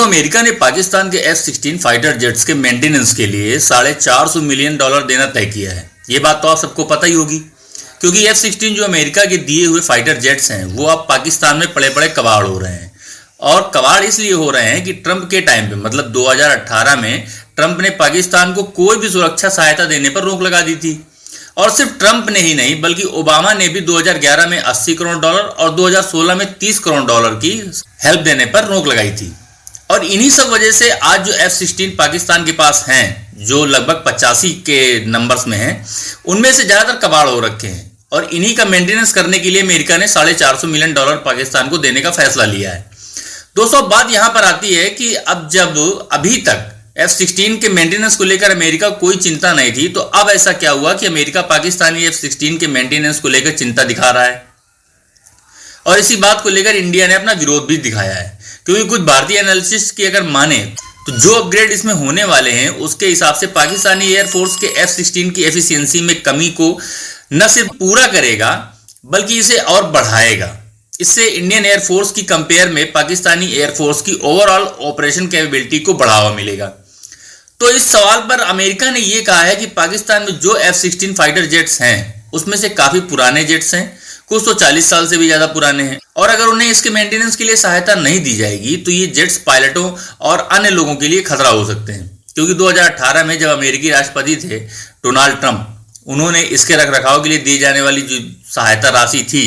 दोस्तों, अमेरिका ने पाकिस्तान के F-16 फाइटर जेट्स के मेंटेनेंस के लिए $450 मिलियन देना तय किया है। ये बात तो आप सबको पता ही होगी, क्योंकि F-16 जो अमेरिका के दिए हुए फाइटर जेट्स हैं वो अब पाकिस्तान में पड़े पड़े कबाड़ हो रहे हैं। और कबाड़ इसलिए हो रहे हैं कि ट्रंप के टाइम पे, मतलब 2018 में ट्रंप ने पाकिस्तान को कोई भी सुरक्षा सहायता देने पर रोक लगा दी थी। और सिर्फ ट्रंप ने ही नहीं, बल्कि ओबामा ने भी 2011 में $80 करोड़ और 2016 में $30 करोड़ की हेल्प देने पर रोक लगाई थी। और इन्हीं सब वजह से आज जो F-16 पाकिस्तान के पास हैं, जो लगभग 85 के नंबर्स में हैं, उनमें से ज़्यादातर कबाड़ हो रखे हैं। और इन्हीं का मेंटेनेंस करने के लिए अमेरिका ने $450 मिलियन पाकिस्तान को देने का फैसला लिया है। दोस्तों, बात यहां पर आती है कि अब जब अभी तक F-16 के मेंटेनेंस को लेकर अमेरिका कोई चिंता नहीं थी, तो अब ऐसा क्या हुआ कि अमेरिका पाकिस्तानी F-16 के मेंटेनेंस को लेकर चिंता दिखा रहा है। और इसी बात को लेकर इंडिया ने अपना विरोध भी दिखाया है, क्योंकि कुछ भारतीय एनालिसिस्ट की अगर माने तो जो अपग्रेड इसमें होने वाले हैं उसके हिसाब से पाकिस्तानी एयरफोर्स के F-16 की एफिशिएंसी में कमी को न सिर्फ पूरा करेगा बल्कि इसे और बढ़ाएगा। इससे इंडियन एयरफोर्स की कंपेयर में पाकिस्तानी एयरफोर्स की ओवरऑल ऑपरेशन कैपेबिलिटी को बढ़ावा मिलेगा। तो इस सवाल पर अमेरिका ने यह कहा है कि पाकिस्तान में जो F-16 फाइटर जेट्स हैं उसमें से काफी पुराने जेट्स हैं, कुछ तो 40 साल से भी ज्यादा पुराने हैं। और अगर उन्हें इसके मेंटेनेंस के लिए सहायता नहीं दी जाएगी तो ये जेट्स पायलटों और अन्य लोगों के लिए खतरा हो सकते हैं। क्योंकि 2018 में जब अमेरिकी राष्ट्रपति थे डोनाल्ड ट्रंप, उन्होंने इसके रखरखाव के लिए दी जाने वाली जो सहायता राशि थी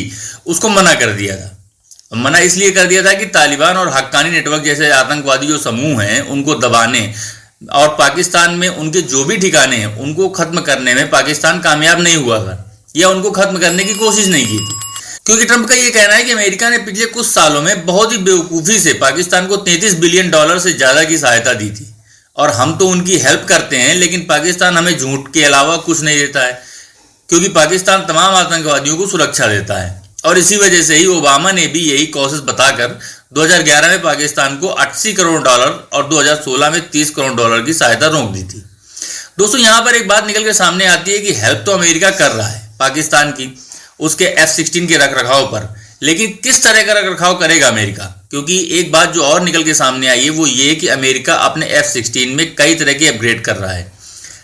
उसको मना कर दिया था। मना इसलिए कर दिया था कि तालिबान और हक्कानी नेटवर्क जैसे आतंकवादी जो समूह हैं उनको दबाने और पाकिस्तान में उनके जो भी ठिकाने हैं उनको खत्म करने में पाकिस्तान कामयाब नहीं हुआ था, या उनको खत्म करने की कोशिश नहीं की थी। क्योंकि ट्रंप का ये कहना है कि अमेरिका ने पिछले कुछ सालों में बहुत ही बेवकूफ़ी से पाकिस्तान को $33 बिलियन से ज़्यादा की सहायता दी थी, और हम तो उनकी हेल्प करते हैं लेकिन पाकिस्तान हमें झूठ के अलावा कुछ नहीं देता है, क्योंकि पाकिस्तान तमाम आतंकवादियों को सुरक्षा देता है। और इसी वजह से ही ओबामा ने भी यही कॉसेस बताकर 2011 में पाकिस्तान को $80 करोड़ और 2016 में $30 करोड़ की सहायता रोक दी थी। दोस्तों, यहाँ पर एक बात निकल के सामने आती है कि हेल्प तो अमेरिका कर रहा है पाकिस्तान की उसके F-16 के रखरखाव पर, लेकिन किस तरह का रखरखाव करेगा अमेरिका? क्योंकि एक बात जो और निकल के सामने आई है वो ये कि अमेरिका अपने F-16 में कई तरह के अपग्रेड कर रहा है,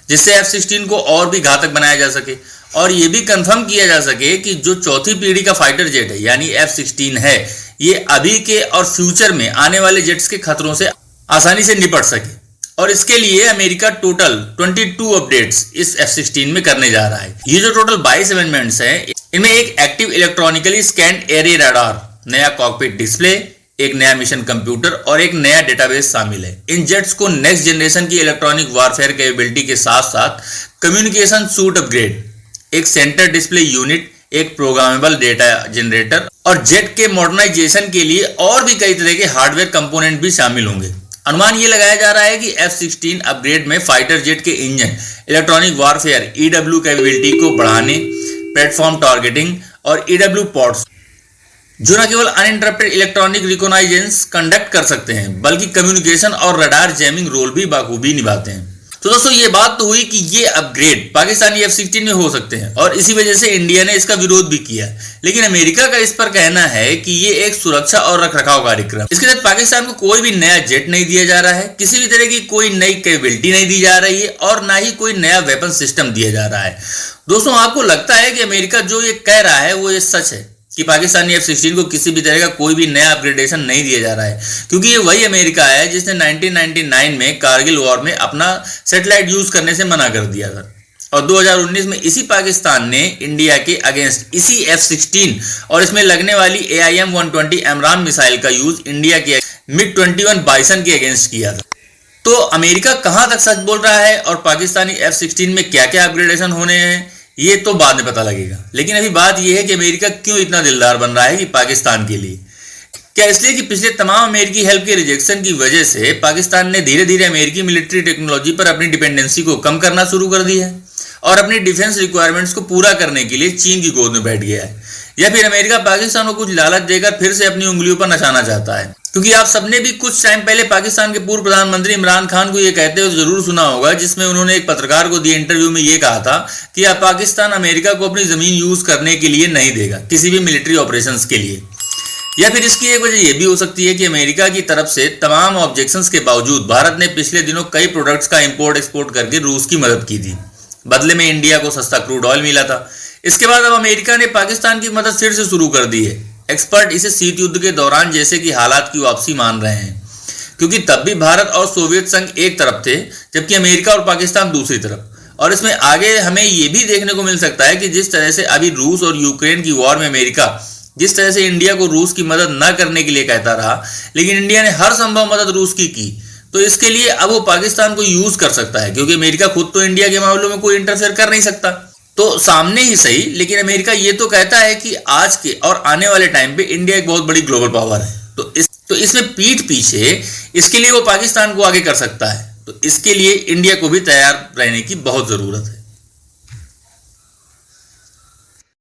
जिससे F-16 को और भी घातक बनाया जा सके और ये भी कंफर्म किया जा सके कि जो चौथी पीढ़ी का फाइटर जेट है यानी F-16 है, ये अभी के और फ्यूचर में आने वाले जेट्स के खतरों से आसानी से निपट सके। और इसके लिए अमेरिका टोटल 22 अपडेट्स इस F-16 में करने जा रहा है। ये जो टोटल 22 अमेंडमेंट्स हैं, इनमें एक active electronically scanned array radar, नया कॉकपिट डिस्प्ले, एक नया मिशन कंप्यूटर और एक नया डेटाबेस शामिल है। इन जेट्स को नेक्स्ट जनरेशन की इलेक्ट्रॉनिक वारफेयर कैपेबिलिटी के साथ साथ कम्युनिकेशन सूट अपग्रेड, एक सेंटर डिस्प्ले यूनिट, एक प्रोग्रामेबल डेटा जनरेटर और जेट के मॉडर्नाइजेशन के लिए और भी कई तरह के हार्डवेयर कंपोनेंट भी शामिल होंगे। अनुमान ये लगाया जा रहा है कि F-16 अपग्रेड में फाइटर जेट के engine, electronic warfare EW capability को बढ़ाने, प्लेटफॉर्म टारगेटिंग और EW पॉड्स जो न केवल अनइंटरप्टेड इलेक्ट्रॉनिक रिकॉग्नाइजेंस कंडक्ट कर सकते हैं बल्कि कम्युनिकेशन और रडार जैमिंग रोल भी बाखूबी निभाते हैं। तो दोस्तों, ये बात तो हुई कि ये अपग्रेड पाकिस्तानी F-16 में हो सकते हैं और इसी वजह से इंडिया ने इसका विरोध भी किया। लेकिन अमेरिका का इस पर कहना है कि ये एक सुरक्षा और रखरखाव कार्यक्रम, इसके तहत पाकिस्तान को कोई भी नया जेट नहीं दिया जा रहा है, किसी भी तरह की कोई नई कैपेबिलिटी नहीं दी जा रही है और ना ही कोई नया वेपन सिस्टम दिया जा रहा है। दोस्तों, आपको लगता है कि अमेरिका जो ये कह रहा है वो ये सच है कि पाकिस्तानी F-16 को किसी भी तरह का कोई भी नया अपग्रेडेशन नहीं दिया जा रहा है? क्योंकि ये वही अमेरिका है जिसने 1999 में कारगिल वॉर में अपना सैटेलाइट यूज करने से मना कर दिया था, और 2019 में इसी पाकिस्तान ने इंडिया के अगेंस्ट इसी F-16 और इसमें लगने वाली AIM-120 एमरान मिसाइल का यूज इंडिया के MiG-21 बाइसन के अगेंस्ट किया था। तो अमेरिका कहां तक सच बोल रहा है और पाकिस्तानी F-16 में क्या क्या अपग्रेडेशन होने हैं ये तो बाद में पता लगेगा। लेकिन अभी बात यह है कि अमेरिका क्यों इतना दिलदार बन रहा है कि पाकिस्तान के लिए? क्या इसलिए कि पिछले तमाम अमेरिकी हेल्प के रिजेक्शन की वजह से पाकिस्तान ने धीरे धीरे अमेरिकी मिलिट्री टेक्नोलॉजी पर अपनी डिपेंडेंसी को कम करना शुरू कर दी है और अपनी डिफेंस रिक्वायरमेंट्स को पूरा करने के लिए चीन की गोद में बैठ गया है? या फिर अमेरिका पाकिस्तान को कुछ लालच देकर फिर से अपनी उंगलियों पर नचाना चाहता है? क्योंकि आप सबने भी कुछ टाइम पहले पाकिस्तान के पूर्व प्रधानमंत्री इमरान खान को यह कहते हुए जरूर सुना होगा, जिसमें उन्होंने एक पत्रकार को दिए इंटरव्यू में यह कहा था कि अब पाकिस्तान अमेरिका को अपनी जमीन यूज करने के लिए नहीं देगा किसी भी मिलिट्री ऑपरेशंस के लिए। या फिर इसकी एक वजह यह भी हो सकती है कि अमेरिका की तरफ से तमाम ऑब्जेक्शंस के बावजूद भारत ने पिछले दिनों कई प्रोडक्ट्स का इंपोर्ट एक्सपोर्ट करके रूस की मदद की थी। बदले में इंडिया को सस्ता क्रूड ऑयल मिला था। इसके बाद अब अमेरिका ने पाकिस्तान की मदद फिर से शुरू कर दी है। एक्सपर्ट इसे शीत युद्ध के दौरान जैसे कि हालात की वापसी मान रहे हैं, क्योंकि तब भी भारत और सोवियत संघ एक तरफ थे जबकि अमेरिका और पाकिस्तान दूसरी तरफ। और इसमें आगे हमें यह भी देखने को मिल सकता है कि जिस तरह से अभी रूस और यूक्रेन की वॉर में अमेरिका जिस तरह से इंडिया को रूस की मदद न करने के लिए कहता रहा, लेकिन इंडिया ने हर संभव मदद रूस की, तो इसके लिए अब वो पाकिस्तान को यूज कर सकता है, क्योंकि अमेरिका खुद तो इंडिया के मामलों में कोई इंटरफेयर कर नहीं सकता। तो सामने ही सही, लेकिन अमेरिका ये तो कहता है कि आज के और आने वाले टाइम पे इंडिया एक बहुत बड़ी ग्लोबल पावर है। तो इसमें पीठ पीछे इसके लिए वो पाकिस्तान को आगे कर सकता है। तो इसके लिए इंडिया को भी तैयार रहने की बहुत जरूरत है।